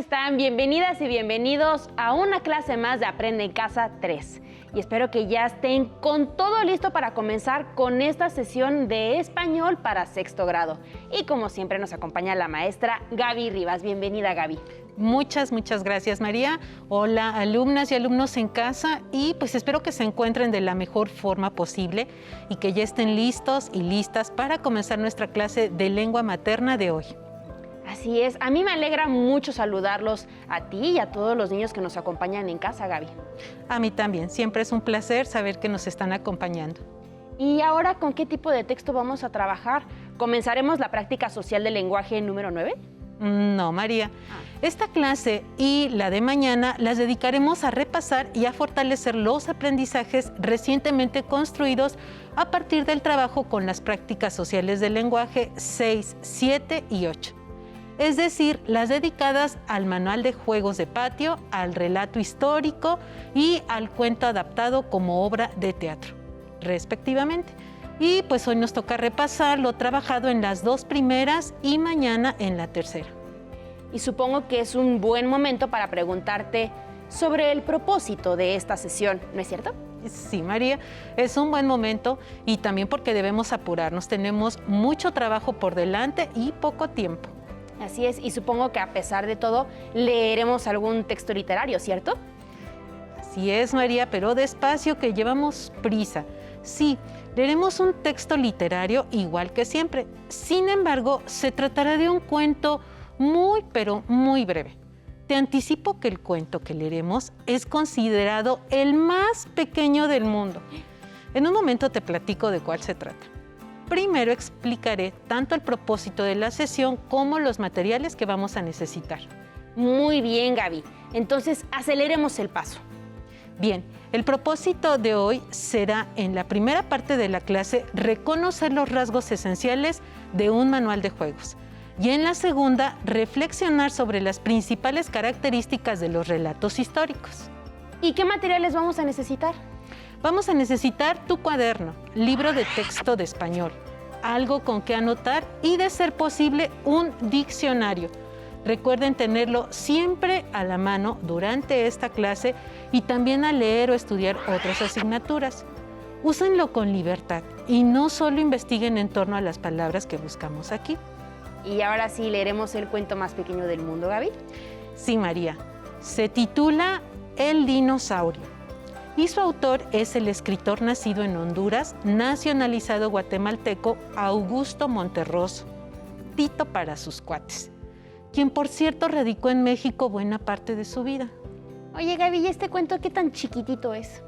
están? Bienvenidas y bienvenidos a una clase más de Aprende en Casa 3. Y espero que ya estén con todo listo para comenzar con esta sesión de español para sexto grado. Y como siempre nos acompaña la maestra Gaby Rivas. Bienvenida, Gaby. Muchas gracias, María. Hola, alumnas y alumnos en casa, y pues espero que se encuentren de la mejor forma posible y que ya estén listos y listas para comenzar nuestra clase de lengua materna de hoy. Así es, a mí me alegra mucho saludarlos a ti y a todos los niños que nos acompañan en casa, Gaby. A mí también, siempre es un placer saber que nos están acompañando. ¿Y ahora con qué tipo de texto vamos a trabajar? ¿Comenzaremos la práctica social del lenguaje número 9? No, María. Esta clase y la de mañana las dedicaremos a repasar y a fortalecer los aprendizajes recientemente construidos a partir del trabajo con las prácticas sociales del lenguaje 6, 7 y 8. Es decir, las dedicadas al manual de juegos de patio, al relato histórico y al cuento adaptado como obra de teatro, respectivamente. Y pues hoy nos toca repasar lo trabajado en las dos primeras y mañana en la tercera. Y supongo que es un buen momento para preguntarte sobre el propósito de esta sesión, ¿no es cierto? Sí, María, es un buen momento y también porque debemos apurarnos. Tenemos mucho trabajo por delante y poco tiempo. Así es, y supongo que a pesar de todo leeremos algún texto literario, ¿cierto? Así es, María, pero despacio que llevamos prisa. Sí, leeremos un texto literario igual que siempre. Sin embargo, se tratará de un cuento muy, pero muy breve. Te anticipo que el cuento que leeremos es considerado el más pequeño del mundo. En un momento te platico de cuál se trata. Primero explicaré tanto el propósito de la sesión como los materiales que vamos a necesitar. Muy bien, Gaby. Entonces, aceleremos el paso. Bien, el propósito de hoy será, en la primera parte de la clase, reconocer los rasgos esenciales de un manual de juegos. Y en la segunda, reflexionar sobre las principales características de los relatos históricos. ¿Y qué materiales vamos a necesitar? Vamos a necesitar tu cuaderno, libro de texto de español, algo con que anotar y, de ser posible, un diccionario. Recuerden tenerlo siempre a la mano durante esta clase y también al leer o estudiar otras asignaturas. Úsenlo con libertad y no solo investiguen en torno a las palabras que buscamos aquí. Y ahora sí leeremos el cuento más pequeño del mundo, Gaby. Sí, María. Se titula El dinosaurio. Y su autor es el escritor nacido en Honduras, nacionalizado guatemalteco Augusto Monterroso, Tito para sus cuates, quien por cierto radicó en México buena parte de su vida. Oye, Gaby, ¿y este cuento qué tan chiquitito es?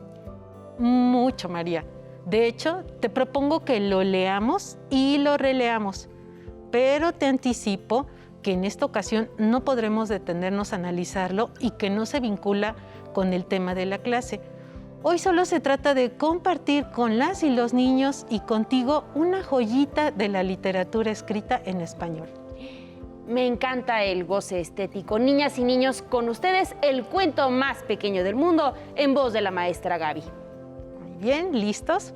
Mucho, María. De hecho, te propongo que lo leamos y lo releamos, pero te anticipo que en esta ocasión no podremos detenernos a analizarlo y que no se vincula con el tema de la clase. Hoy solo se trata de compartir con las y los niños y contigo una joyita de la literatura escrita en español. Me encanta el goce estético. Niñas y niños, con ustedes el cuento más pequeño del mundo en voz de la maestra Gaby. Muy bien, ¿listos?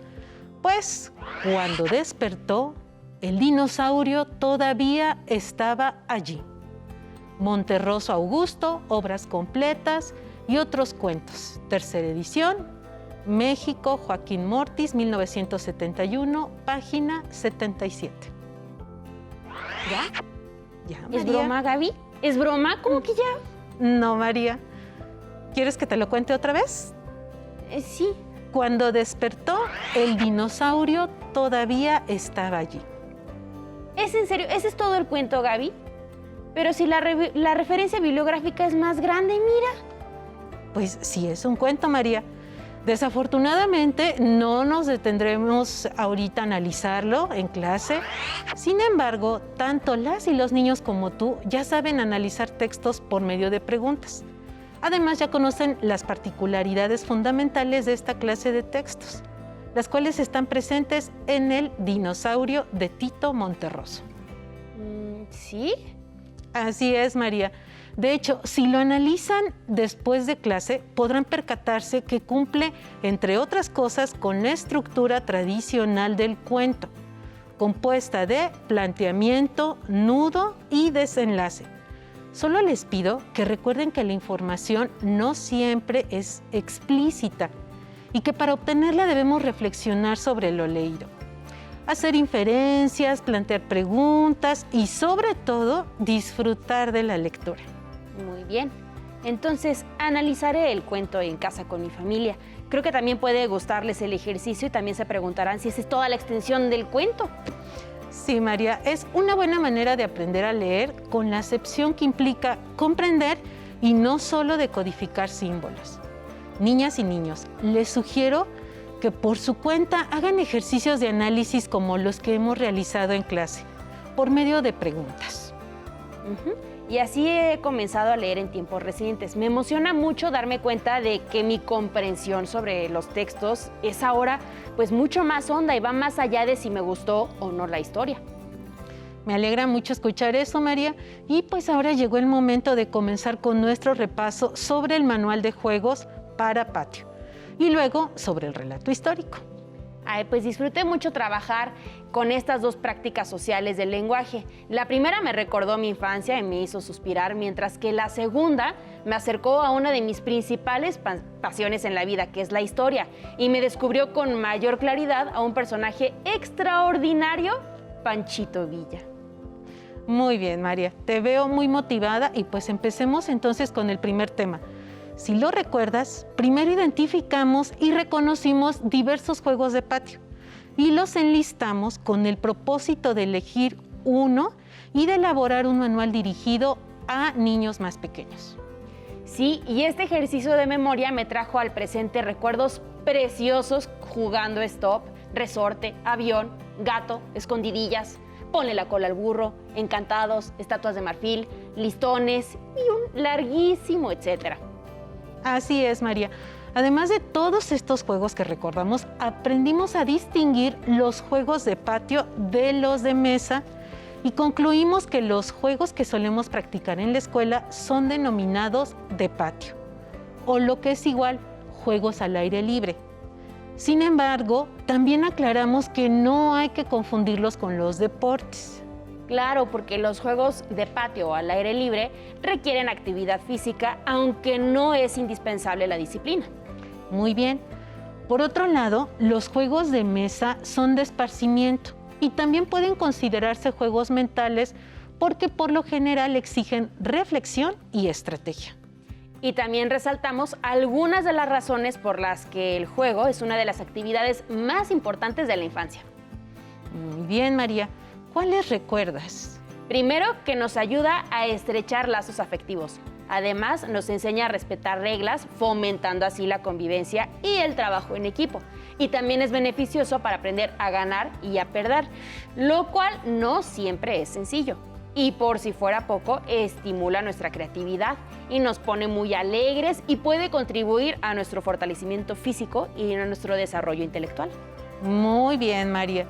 Pues cuando despertó, el dinosaurio todavía estaba allí. Monterroso Augusto, obras completas y otros cuentos. Tercera edición. México, Joaquín Mortis, 1971, página 77. ¿Ya? Ya, ¿Es María. broma, Gaby? ¿Es broma? ¿Cómo que ya? No, María. ¿Quieres que te lo cuente otra vez? Sí. Cuando despertó, el dinosaurio todavía estaba allí. ¿Es en serio? ¿Ese es todo el cuento, Gaby? Pero si la referencia bibliográfica es más grande, mira. Pues sí, es un cuento, María. Desafortunadamente, no nos detendremos ahorita a analizarlo en clase. Sin embargo, tanto las y los niños como tú ya saben analizar textos por medio de preguntas. Además, ya conocen las particularidades fundamentales de esta clase de textos, las cuales están presentes en El dinosaurio de Tito Monterroso. ¿Sí? Así es, María. De hecho, si lo analizan después de clase, podrán percatarse que cumple, entre otras cosas, con la estructura tradicional del cuento, compuesta de planteamiento, nudo y desenlace. Solo les pido que recuerden que la información no siempre es explícita y que para obtenerla debemos reflexionar sobre lo leído, hacer inferencias, plantear preguntas y sobre todo disfrutar de la lectura. Muy bien. Entonces, analizaré el cuento en casa con mi familia. Creo que también puede gustarles el ejercicio y también se preguntarán si esa es toda la extensión del cuento. Sí, María, es una buena manera de aprender a leer con la acepción que implica comprender y no solo decodificar símbolos. Niñas y niños, les sugiero que por su cuenta hagan ejercicios de análisis como los que hemos realizado en clase, por medio de preguntas. Y así he comenzado a leer en tiempos recientes. Me emociona mucho darme cuenta de que mi comprensión sobre los textos es ahora pues mucho más honda y va más allá de si me gustó o no la historia. Me alegra mucho escuchar eso, María. Y pues ahora llegó el momento de comenzar con nuestro repaso sobre el manual de juegos para patio y luego sobre el relato histórico. Pues disfruté mucho trabajar con estas dos prácticas sociales del lenguaje. La primera me recordó mi infancia y me hizo suspirar, mientras que la segunda me acercó a una de mis principales pasiones en la vida, que es la historia, y me descubrió con mayor claridad a un personaje extraordinario, Panchito Villa. Muy bien, María, te veo muy motivada y pues empecemos entonces con el primer tema. Si lo recuerdas, primero identificamos y reconocimos diversos juegos de patio y los enlistamos con el propósito de elegir uno y de elaborar un manual dirigido a niños más pequeños. Sí, y este ejercicio de memoria me trajo al presente recuerdos preciosos jugando stop, resorte, avión, gato, escondidillas, ponle la cola al burro, encantados, estatuas de marfil, listones y un larguísimo etcétera. Así es, María. Además de todos estos juegos que recordamos, aprendimos a distinguir los juegos de patio de los de mesa y concluimos que los juegos que solemos practicar en la escuela son denominados de patio, o lo que es igual, juegos al aire libre. Sin embargo, también aclaramos que no hay que confundirlos con los deportes. Claro, porque los juegos de patio o al aire libre requieren actividad física, aunque no es indispensable la disciplina. Muy bien. Por otro lado, los juegos de mesa son de esparcimiento y también pueden considerarse juegos mentales porque por lo general exigen reflexión y estrategia. Y también resaltamos algunas de las razones por las que el juego es una de las actividades más importantes de la infancia. Muy bien, María. ¿Cuáles recuerdas? Primero, que nos ayuda a estrechar lazos afectivos. Además, nos enseña a respetar reglas, fomentando así la convivencia y el trabajo en equipo. Y también es beneficioso para aprender a ganar y a perder, lo cual no siempre es sencillo. Y por si fuera poco, estimula nuestra creatividad y nos pone muy alegres y puede contribuir a nuestro fortalecimiento físico y a nuestro desarrollo intelectual. Muy bien, María.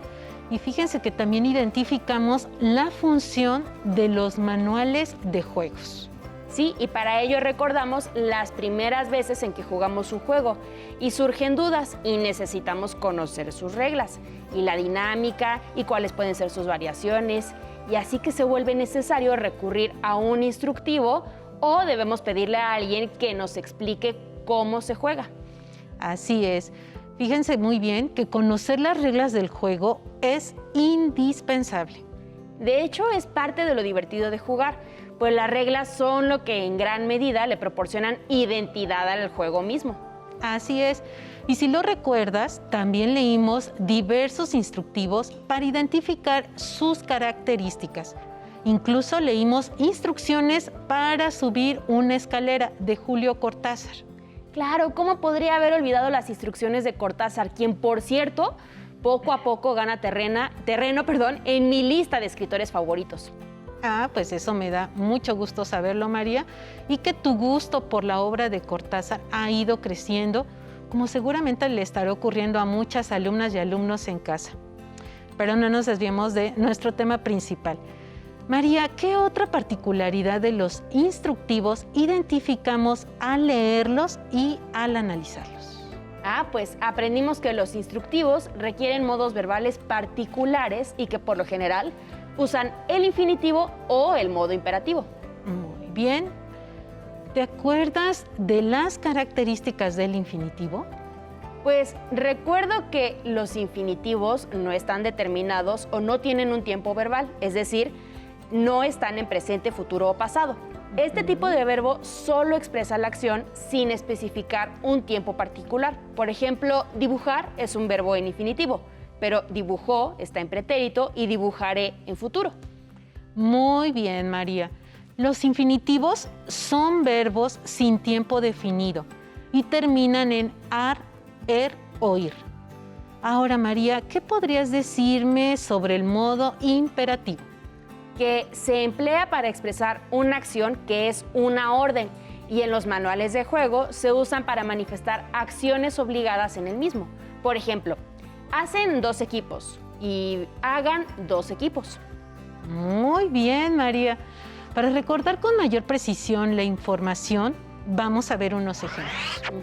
Y fíjense que también identificamos la función de los manuales de juegos. Sí, y para ello recordamos las primeras veces en que jugamos un juego y surgen dudas y necesitamos conocer sus reglas y la dinámica y cuáles pueden ser sus variaciones, y así que se vuelve necesario recurrir a un instructivo o debemos pedirle a alguien que nos explique cómo se juega. Así es. Fíjense muy bien que conocer las reglas del juego es indispensable. De hecho, es parte de lo divertido de jugar, pues las reglas son lo que en gran medida le proporcionan identidad al juego mismo. Así es. Y si lo recuerdas, también leímos diversos instructivos para identificar sus características. Incluso leímos instrucciones para subir una escalera de Julio Cortázar. Claro, ¿cómo podría haber olvidado las instrucciones de Cortázar, quien, por cierto, poco a poco gana terreno en mi lista de escritores favoritos? Pues eso me da mucho gusto saberlo, María, y que tu gusto por la obra de Cortázar ha ido creciendo, como seguramente le estará ocurriendo a muchas alumnas y alumnos en casa. Pero no nos desviemos de nuestro tema principal. María, ¿qué otra particularidad de los instructivos identificamos al leerlos y al analizarlos? Pues aprendimos que los instructivos requieren modos verbales particulares y que por lo general usan el infinitivo o el modo imperativo. Muy bien. ¿Te acuerdas de las características del infinitivo? Pues recuerdo que los infinitivos no están determinados o no tienen un tiempo verbal, es decir, no están en presente, futuro o pasado. Este tipo de verbo solo expresa la acción sin especificar un tiempo particular. Por ejemplo, dibujar es un verbo en infinitivo, pero dibujó está en pretérito y dibujaré en futuro. Muy bien, María. Los infinitivos son verbos sin tiempo definido y terminan en ar, o ir. Ahora, María, ¿qué podrías decirme sobre el modo imperativo? Que se emplea para expresar una acción que es una orden y en los manuales de juego se usan para manifestar acciones obligadas en el mismo. Por ejemplo, hacen 2 equipos y hagan 2 equipos. Muy bien, María. Para recordar con mayor precisión la información, vamos a ver unos ejemplos.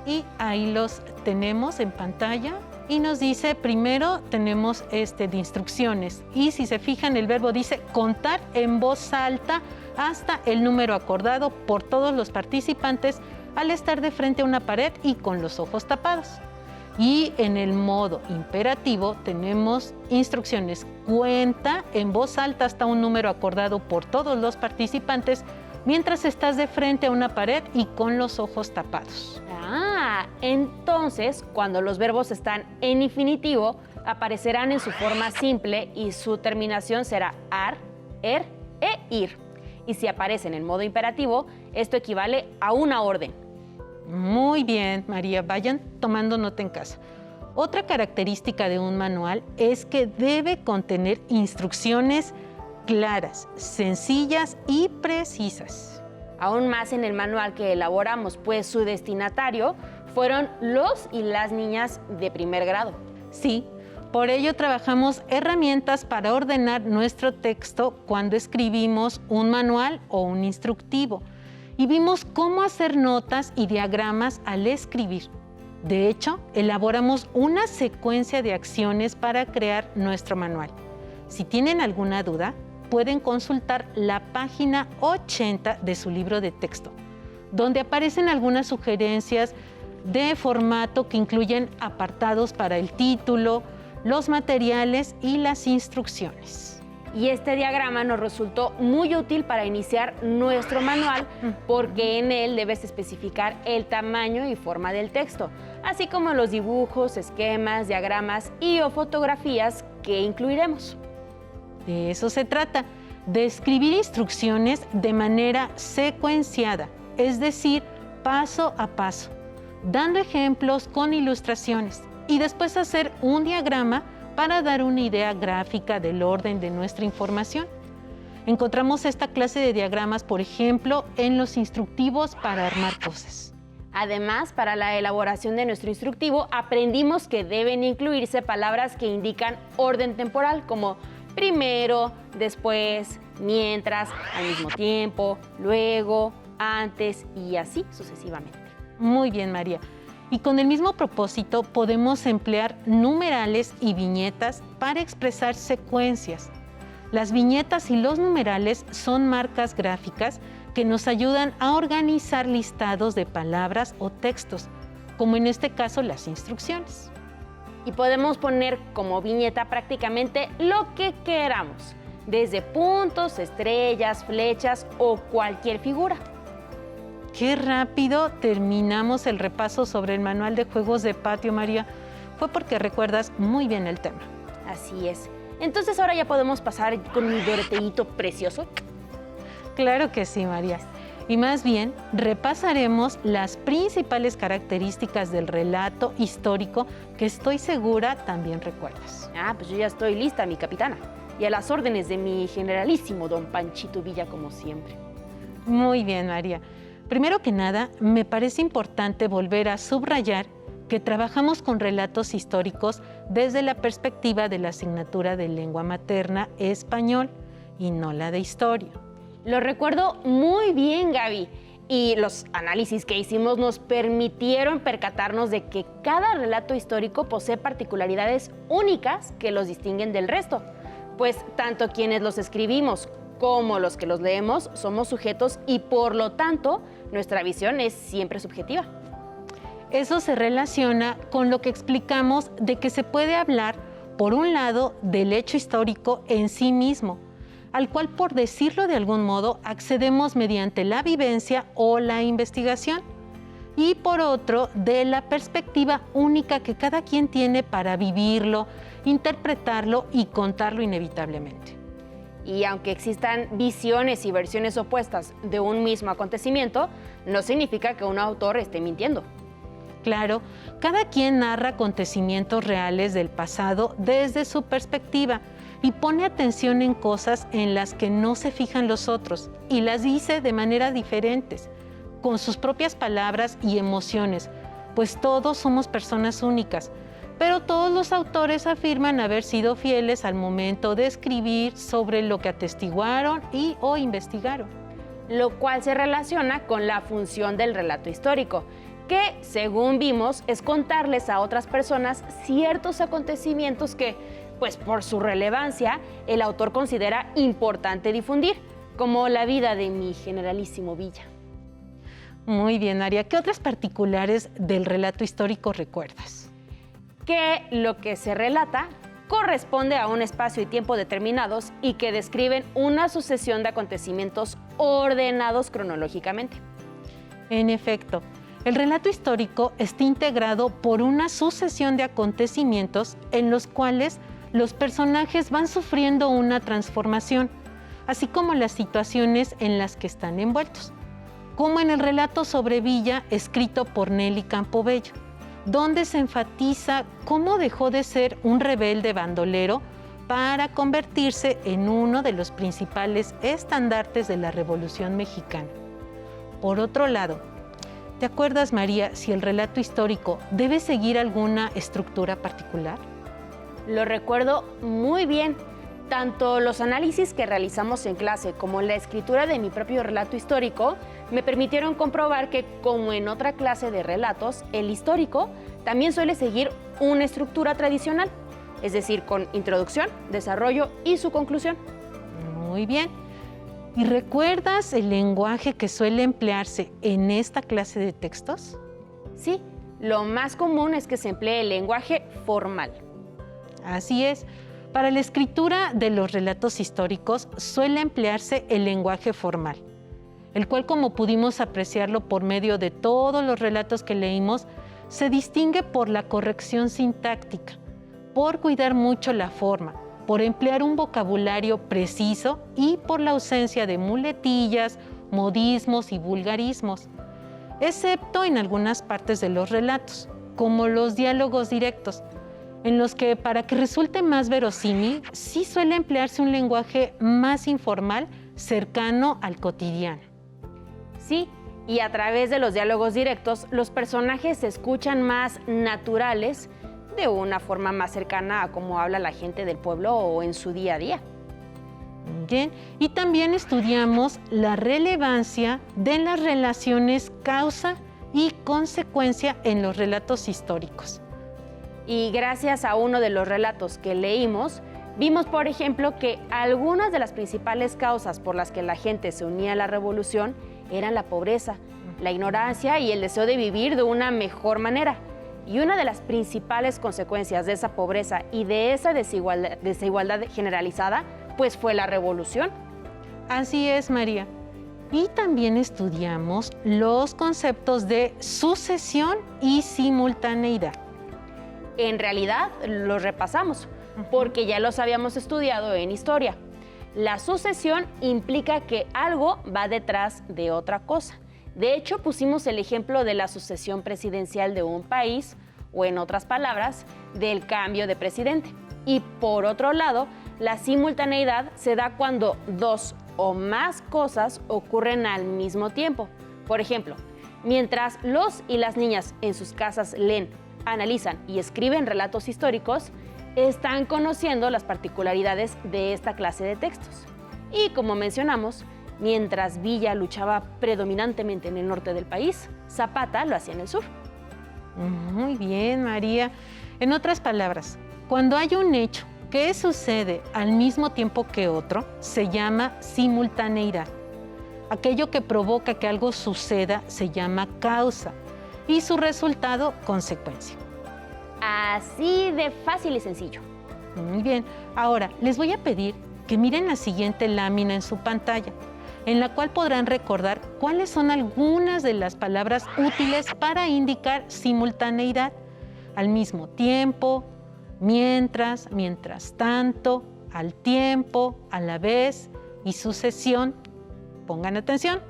Y ahí los tenemos en pantalla y nos dice, primero tenemos de instrucciones y si se fijan el verbo dice contar en voz alta hasta el número acordado por todos los participantes al estar de frente a una pared y con los ojos tapados. Y en el modo imperativo tenemos instrucciones, cuenta en voz alta hasta un número acordado por todos los participantes mientras estás de frente a una pared y con los ojos tapados. Entonces, cuando los verbos están en infinitivo, aparecerán en su forma simple y su terminación será ar, e ir. Y si aparecen en modo imperativo, esto equivale a una orden. Muy bien, María, vayan tomando nota en casa. Otra característica de un manual es que debe contener instrucciones claras, sencillas y precisas. Aún más en el manual que elaboramos, pues su destinatario fueron los y las niñas de primer grado. Sí, por ello trabajamos herramientas para ordenar nuestro texto cuando escribimos un manual o un instructivo y vimos cómo hacer notas y diagramas al escribir. De hecho, elaboramos una secuencia de acciones para crear nuestro manual. Si tienen alguna duda, pueden consultar la página 80 de su libro de texto, donde aparecen algunas sugerencias de formato que incluyen apartados para el título, los materiales y las instrucciones. Y este diagrama nos resultó muy útil para iniciar nuestro manual porque en él debes especificar el tamaño y forma del texto, así como los dibujos, esquemas, diagramas y o fotografías que incluiremos. De eso se trata, de escribir instrucciones de manera secuenciada, es decir, paso a paso, dando ejemplos con ilustraciones y después hacer un diagrama para dar una idea gráfica del orden de nuestra información. Encontramos esta clase de diagramas, por ejemplo, en los instructivos para armar cosas. Además, para la elaboración de nuestro instructivo, aprendimos que deben incluirse palabras que indican orden temporal, como primero, después, mientras, al mismo tiempo, luego, antes y así sucesivamente. Muy bien, María. Y con el mismo propósito podemos emplear numerales y viñetas para expresar secuencias. Las viñetas y los numerales son marcas gráficas que nos ayudan a organizar listados de palabras o textos, como en este caso las instrucciones. Y podemos poner como viñeta prácticamente lo que queramos, desde puntos, estrellas, flechas o cualquier figura. ¡Qué rápido terminamos el repaso sobre el manual de juegos de patio, María! Fue porque recuerdas muy bien el tema. Así es. Entonces ahora ya podemos pasar con mi Doroteíto precioso. Claro que sí, María. Y más bien, repasaremos las principales características del relato histórico que estoy segura también recuerdas. Pues yo ya estoy lista, mi capitana. Y a las órdenes de mi generalísimo don Panchito Villa, como siempre. Muy bien, María. Primero que nada, me parece importante volver a subrayar que trabajamos con relatos históricos desde la perspectiva de la asignatura de lengua materna español y no la de historia. Lo recuerdo muy bien, Gaby. Y los análisis que hicimos nos permitieron percatarnos de que cada relato histórico posee particularidades únicas que los distinguen del resto. Pues tanto quienes los escribimos como los que los leemos, somos sujetos y por lo tanto nuestra visión es siempre subjetiva. Eso se relaciona con lo que explicamos de que se puede hablar, por un lado, del hecho histórico en sí mismo, al cual, por decirlo de algún modo, accedemos mediante la vivencia o la investigación, y por otro, de la perspectiva única que cada quien tiene para vivirlo, interpretarlo y contarlo inevitablemente. Y aunque existan visiones y versiones opuestas de un mismo acontecimiento, no significa que un autor esté mintiendo. Claro, cada quien narra acontecimientos reales del pasado desde su perspectiva y pone atención en cosas en las que no se fijan los otros y las dice de manera diferentes, con sus propias palabras y emociones, pues todos somos personas únicas, pero todos los autores afirman haber sido fieles al momento de escribir sobre lo que atestiguaron o investigaron. Lo cual se relaciona con la función del relato histórico, que, según vimos, es contarles a otras personas ciertos acontecimientos que, pues por su relevancia, el autor considera importante difundir, como la vida de mi generalísimo Villa. Muy bien, María. ¿Qué otras particulares del relato histórico recuerdas? Que lo que se relata corresponde a un espacio y tiempo determinados y que describen una sucesión de acontecimientos ordenados cronológicamente. En efecto, el relato histórico está integrado por una sucesión de acontecimientos en los cuales los personajes van sufriendo una transformación, así como las situaciones en las que están envueltos, como en el relato sobre Villa escrito por Nelly Campobello, donde se enfatiza cómo dejó de ser un rebelde bandolero para convertirse en uno de los principales estandartes de la Revolución Mexicana. Por otro lado, ¿te acuerdas, María, si el relato histórico debe seguir alguna estructura particular? Lo recuerdo muy bien. Tanto los análisis que realizamos en clase como la escritura de mi propio relato histórico me permitieron comprobar que, como en otra clase de relatos, el histórico también suele seguir una estructura tradicional, es decir, con introducción, desarrollo y su conclusión. Muy bien. ¿Y recuerdas el lenguaje que suele emplearse en esta clase de textos? Sí, lo más común es que se emplee el lenguaje formal. Así es. Para la escritura de los relatos históricos suele emplearse el lenguaje formal, el cual, como pudimos apreciarlo por medio de todos los relatos que leímos, se distingue por la corrección sintáctica, por cuidar mucho la forma, por emplear un vocabulario preciso y por la ausencia de muletillas, modismos y vulgarismos, excepto en algunas partes de los relatos, como los diálogos directos, en los que, para que resulte más verosímil, sí suele emplearse un lenguaje más informal, cercano al cotidiano. Sí, y a través de los diálogos directos, los personajes se escuchan más naturales, de una forma más cercana a cómo habla la gente del pueblo o en su día a día. Bien, y también estudiamos la relevancia de las relaciones causa y consecuencia en los relatos históricos. Y gracias a uno de los relatos que leímos, vimos, por ejemplo, que algunas de las principales causas por las que la gente se unía a la revolución eran la pobreza, la ignorancia y el deseo de vivir de una mejor manera. Y una de las principales consecuencias de esa pobreza y de esa desigualdad generalizada, pues fue la revolución. Así es, María. Y también estudiamos los conceptos de sucesión y simultaneidad. En realidad, los repasamos, porque ya los habíamos estudiado en historia. La sucesión implica que algo va detrás de otra cosa. De hecho, pusimos el ejemplo de la sucesión presidencial de un país, o en otras palabras, del cambio de presidente. Y por otro lado, la simultaneidad se da cuando dos o más cosas ocurren al mismo tiempo. Por ejemplo, mientras los y las niñas en sus casas leen, analizan y escriben relatos históricos, están conociendo las particularidades de esta clase de textos. Y como mencionamos, mientras Villa luchaba predominantemente en el norte del país, Zapata lo hacía en el sur. Muy bien, María. En otras palabras, cuando hay un hecho que sucede al mismo tiempo que otro se llama simultaneidad. Aquello que provoca que algo suceda se llama causa y su resultado, consecuencia. Así de fácil y sencillo. Muy bien, ahora les voy a pedir que miren la siguiente lámina en su pantalla, en la cual podrán recordar cuáles son algunas de las palabras útiles para indicar simultaneidad, al mismo tiempo, mientras, mientras tanto, al tiempo, a la vez y sucesión. Pongan atención,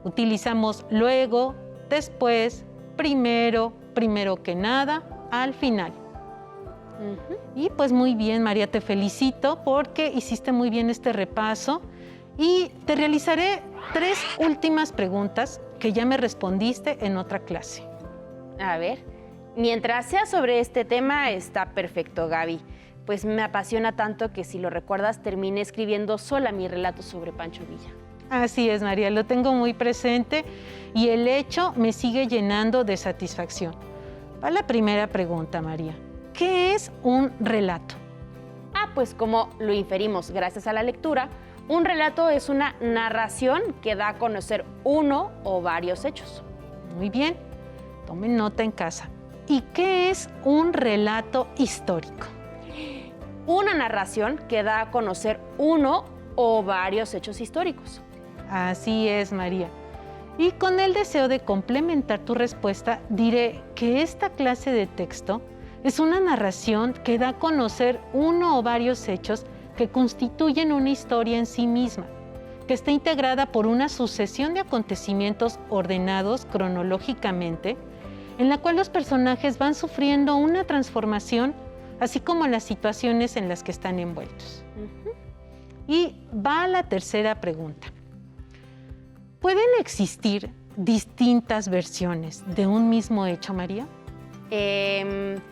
utilizamos luego, después, primero, primero que nada, al final. Y pues muy bien, María, te felicito porque hiciste muy bien este repaso y te realizaré 3 últimas preguntas que ya me respondiste en otra clase. A ver, mientras sea sobre este tema está perfecto, Gaby. Pues me apasiona tanto que si lo recuerdas terminé escribiendo sola mi relato sobre Pancho Villa. Así es, María, lo tengo muy presente y el hecho me sigue llenando de satisfacción. Va la primera pregunta, María. ¿Qué es un relato? Pues como lo inferimos gracias a la lectura, un relato es una narración que da a conocer uno o varios hechos. Muy bien, tomen nota en casa. ¿Y qué es un relato histórico? Una narración que da a conocer uno o varios hechos históricos. Así es, María. Y con el deseo de complementar tu respuesta, diré que esta clase de texto es una narración que da a conocer uno o varios hechos que constituyen una historia en sí misma, que está integrada por una sucesión de acontecimientos ordenados cronológicamente, en la cual los personajes van sufriendo una transformación, así como las situaciones en las que están envueltos. Y va a la tercera pregunta. ¿Pueden existir distintas versiones de un mismo hecho, María?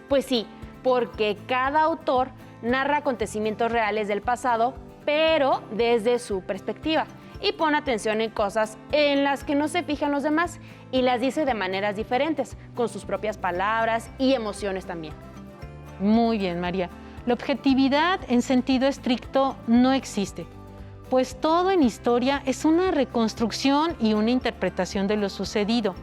Pues sí, porque cada autor narra acontecimientos reales del pasado, pero desde su perspectiva, y pone atención en cosas en las que no se fijan los demás y las dice de maneras diferentes, con sus propias palabras y emociones también. Muy bien, María. La objetividad en sentido estricto no existe, pues todo en historia es una reconstrucción y una interpretación de lo sucedido,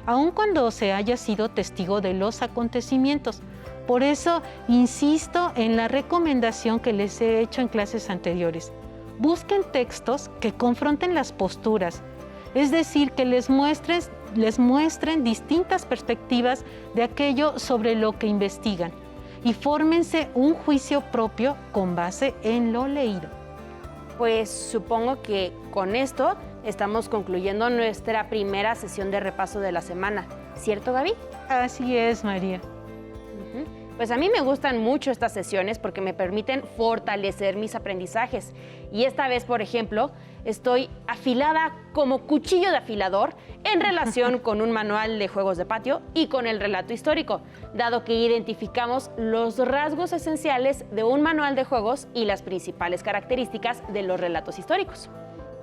aun cuando se haya sido testigo de los acontecimientos. Por eso insisto en la recomendación que les he hecho en clases anteriores. Busquen textos que confronten las posturas, es decir, que les muestren distintas perspectivas de aquello sobre lo que investigan y fórmense un juicio propio con base en lo leído. Pues supongo que con esto estamos concluyendo nuestra primera sesión de repaso de la semana, ¿cierto, Gaby? Así es, María. Pues a mí me gustan mucho estas sesiones porque me permiten fortalecer mis aprendizajes. Y esta vez, por ejemplo, estoy afilada como cuchillo de afilador en relación con un manual de juegos de patio y con el relato histórico, dado que identificamos los rasgos esenciales de un manual de juegos y las principales características de los relatos históricos.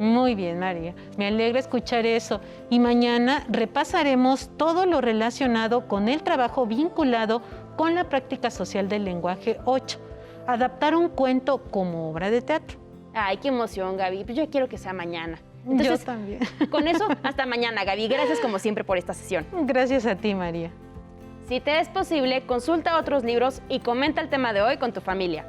Muy bien, María. Me alegra escuchar eso. Y mañana repasaremos todo lo relacionado con el trabajo vinculado con la práctica social del lenguaje 8. Adaptar un cuento como obra de teatro. Ay, qué emoción, Gaby. Pues yo quiero que sea mañana. Entonces, yo también. Con eso, hasta mañana, Gaby. Gracias como siempre por esta sesión. Gracias a ti, María. Si te es posible, consulta otros libros y comenta el tema de hoy con tu familia.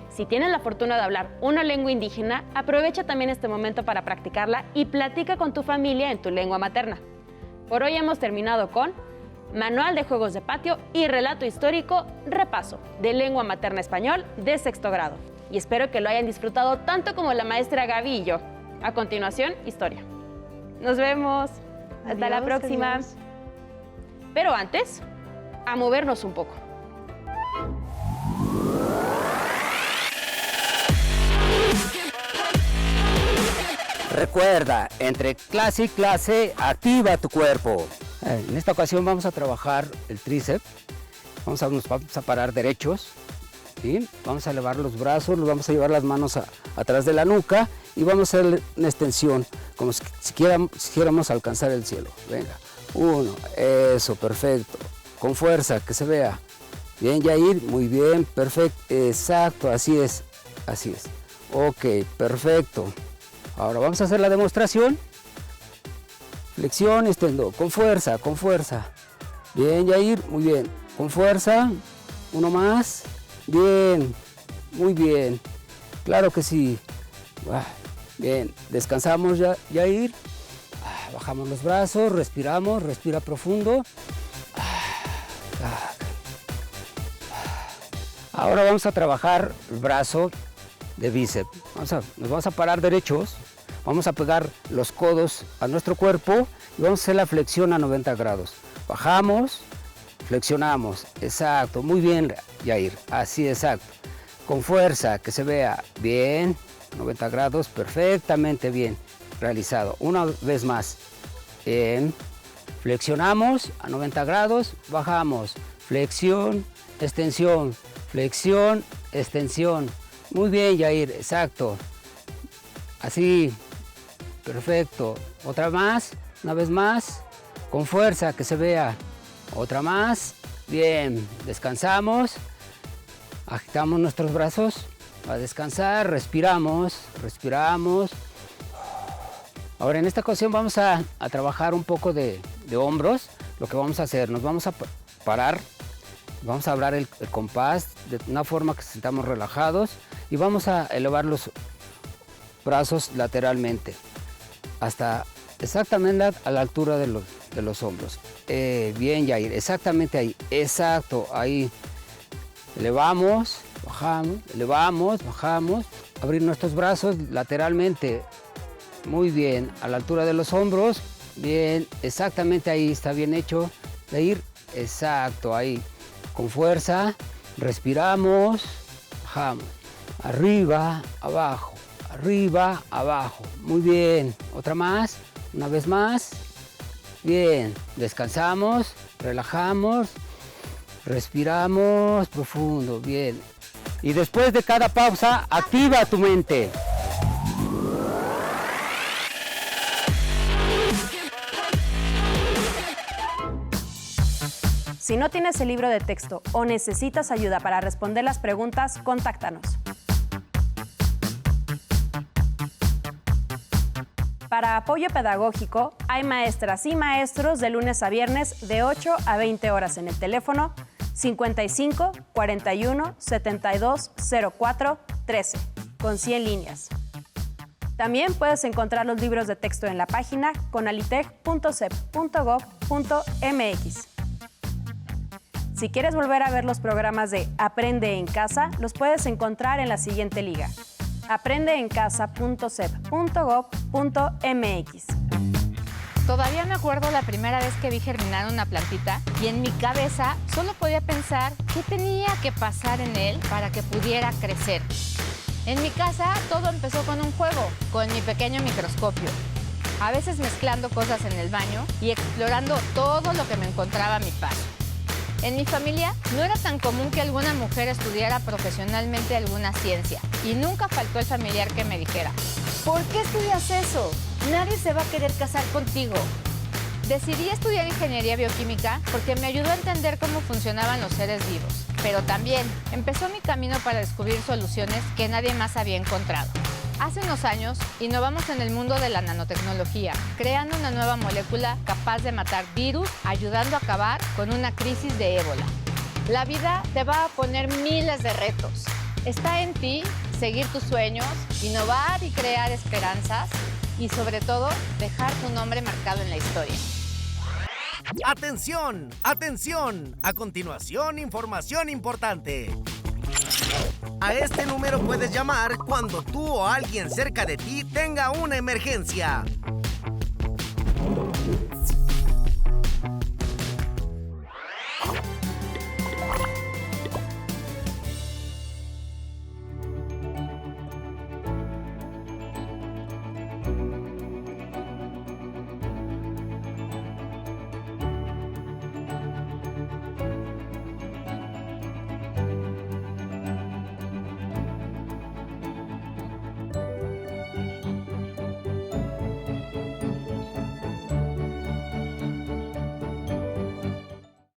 Si tienes la fortuna de hablar una lengua indígena, aprovecha también este momento para practicarla y platica con tu familia en tu lengua materna. Por hoy hemos terminado con Manual de Juegos de Patio y Relato Histórico, repaso de lengua materna español de 6º grado. Y espero que lo hayan disfrutado tanto como la maestra Gaby y yo. A continuación, historia. Nos vemos. Hasta la próxima. Adiós. Pero antes, a movernos un poco. Recuerda, entre clase y clase, activa tu cuerpo. En esta ocasión vamos a trabajar el tríceps. Nos vamos a parar derechos. ¿Sí? Vamos a elevar los brazos, nos vamos a llevar las manos atrás de la nuca y vamos a hacer una extensión, como si quisiéramos alcanzar el cielo. Venga, 1, eso, perfecto. Con fuerza, que se vea. Bien, Yair, muy bien, perfecto, exacto, así es, así es. Ok, perfecto. Ahora vamos a hacer la demostración. Flexión, extendo, con fuerza, con fuerza. Bien, Yair, muy bien, con fuerza. Uno más, bien, muy bien. Claro que sí. Bien, descansamos, Yair. Bajamos los brazos, respiramos, respira profundo. Ahora vamos a trabajar el brazo de bíceps. Nos vamos a parar derechos, vamos a pegar los codos a nuestro cuerpo y vamos a hacer la flexión a 90 grados. Bajamos, flexionamos, exacto, muy bien, Yair, así exacto. Con fuerza, que se vea bien, 90 grados, perfectamente bien realizado. Una vez más, bien, flexionamos a 90 grados, bajamos, flexión, extensión, flexión, extensión. Muy bien, Yair, exacto. Así, perfecto. Otra más, una vez más, con fuerza, que se vea. Otra más, bien, descansamos, agitamos nuestros brazos a descansar, respiramos, respiramos. Ahora en esta ocasión vamos a trabajar un poco de hombros. Lo que vamos a hacer, nos vamos a parar. Vamos a hablar el compás de una forma que sintamos relajados y vamos a elevar los brazos lateralmente hasta exactamente a la altura de los hombros. Bien, Yair, exactamente ahí, exacto, ahí. Elevamos, bajamos, abrir nuestros brazos lateralmente. Muy bien, a la altura de los hombros. Bien, exactamente ahí, está bien hecho, Yair, exacto, ahí. Con fuerza, respiramos, bajamos, arriba, abajo, muy bien, otra más, una vez más, bien, descansamos, relajamos, respiramos profundo, bien, y después de cada pausa, activa tu mente. Si no tienes el libro de texto o necesitas ayuda para responder las preguntas, contáctanos. Para apoyo pedagógico, hay maestras y maestros de lunes a viernes de 8 a 20 horas en el teléfono 55 41 72 04 13, con 100 líneas. También puedes encontrar los libros de texto en la página conalitec.cep.gov.mx. Si quieres volver a ver los programas de Aprende en Casa, los puedes encontrar en la siguiente liga: aprendeencasa.cep.gov.mx. Todavía me acuerdo la primera vez que vi germinar una plantita y en mi cabeza solo podía pensar qué tenía que pasar en él para que pudiera crecer. En mi casa todo empezó con un juego, con mi pequeño microscopio. A veces mezclando cosas en el baño y explorando todo lo que me encontraba a mi paso. En mi familia no era tan común que alguna mujer estudiara profesionalmente alguna ciencia y nunca faltó el familiar que me dijera: ¿por qué estudias eso? Nadie se va a querer casar contigo. Decidí estudiar ingeniería bioquímica porque me ayudó a entender cómo funcionaban los seres vivos, pero también empezó mi camino para descubrir soluciones que nadie más había encontrado. Hace unos años innovamos en el mundo de la nanotecnología, creando una nueva molécula capaz de matar virus, ayudando a acabar con una crisis de ébola. La vida te va a poner miles de retos. Está en ti seguir tus sueños, innovar y crear esperanzas y sobre todo dejar tu nombre marcado en la historia. ¡Atención! ¡Atención! A continuación, información importante. A este número puedes llamar cuando tú o alguien cerca de ti tenga una emergencia.